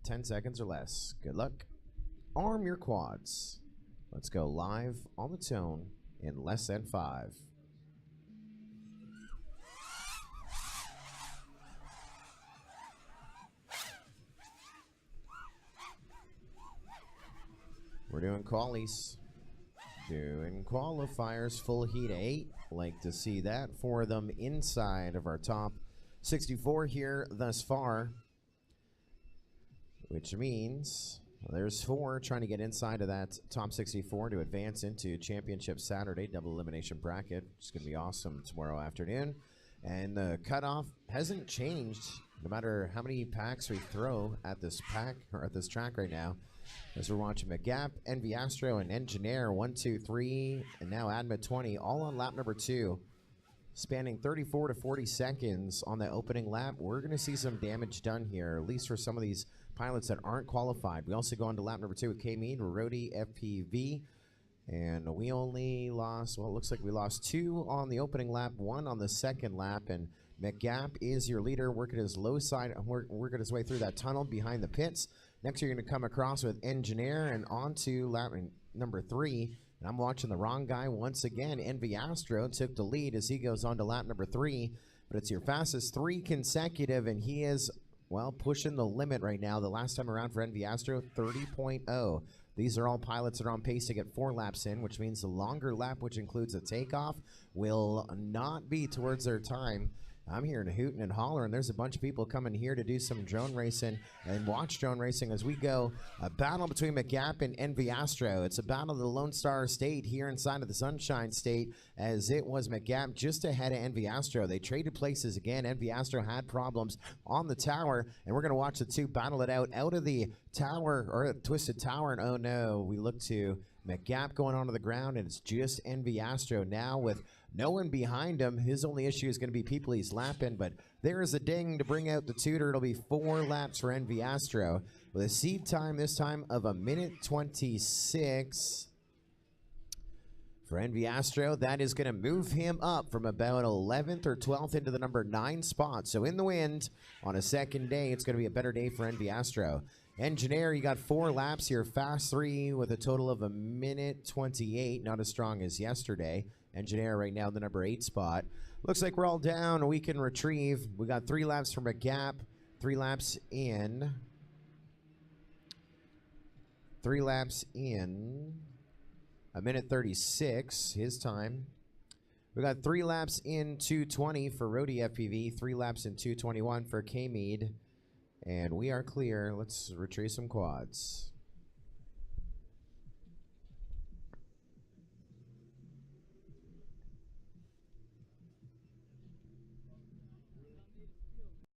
10 seconds or less. Good luck. Arm your quads. Let's go live on the tone in less than 5. We're doing qualies. Doing qualifiers, full heat 8. Like to see that. 4 of them inside of our top 64 here thus far. Which means there's 4 trying to get inside of that top 64 to advance into Championship Saturday double elimination bracket, which is going to be awesome tomorrow afternoon. And the cutoff hasn't changed no matter how many packs we throw at this pack or at this track right now. As we're watching McGap, Envy Astro, and Engineer 1, 2, 3, and now Admit 20, all on lap number 2. Spanning 34 to 40 seconds on the opening lap. We're going to see some damage done here, at least for some of these pilots that aren't qualified. We also go on to lap number 2 with Mead, Rody, FPV. And we only lost, well, it looks like we lost 2 on the opening lap, 1 on the second lap. And McGap is your leader, working his low side, working his way through that tunnel behind the pits. Next, you're going to come across with Engineer and on to lap number 3. And I'm watching the wrong guy once again. Envy Astro took the lead as he goes on to lap number 3. But it's your fastest 3 consecutive, and he is, well, pushing the limit right now. The last time around for Envy Astro, 30.0. These are all pilots that are on pace to get 4 laps in, which means the longer lap, which includes a takeoff, will not be towards their time. I'm hearing hooting and hollering. There's a bunch of people coming here to do some drone racing and watch drone racing as we go. A battle between McGap and Envy Astro. It's a battle of the Lone Star State here inside of the Sunshine State, as it was McGap just ahead of Envy Astro. They traded places again. Envy Astro had problems on the tower, and we're going to watch the 2 battle it out of the tower, or Twisted Tower, and oh no, we look to McGap going onto the ground, and it's just Envy Astro now with no one behind him. His only issue is going to be people he's lapping, but there is a ding to bring out the tutor. It'll be 4 laps for Envy Astro with a seed time this time of 1:26 for Envy Astro. That is going to move him up from about 11th or 12th into the number 9 spot. So in the wind on a second day, it's going to be a better day for Envy Astro. Engineer, you got 4 laps here, fast 3 with a total of 1:28, not as strong as yesterday. Engineer right now in the number 8 spot. Looks like we're all down. We can retrieve. We got 3 laps from a gap. 3 laps in. 3 laps in. 1:36, his time. We got 3 laps in 2:20 for Rody FPV. 3 laps in 2:21 for Mead. And we are clear. Let's retrieve some quads.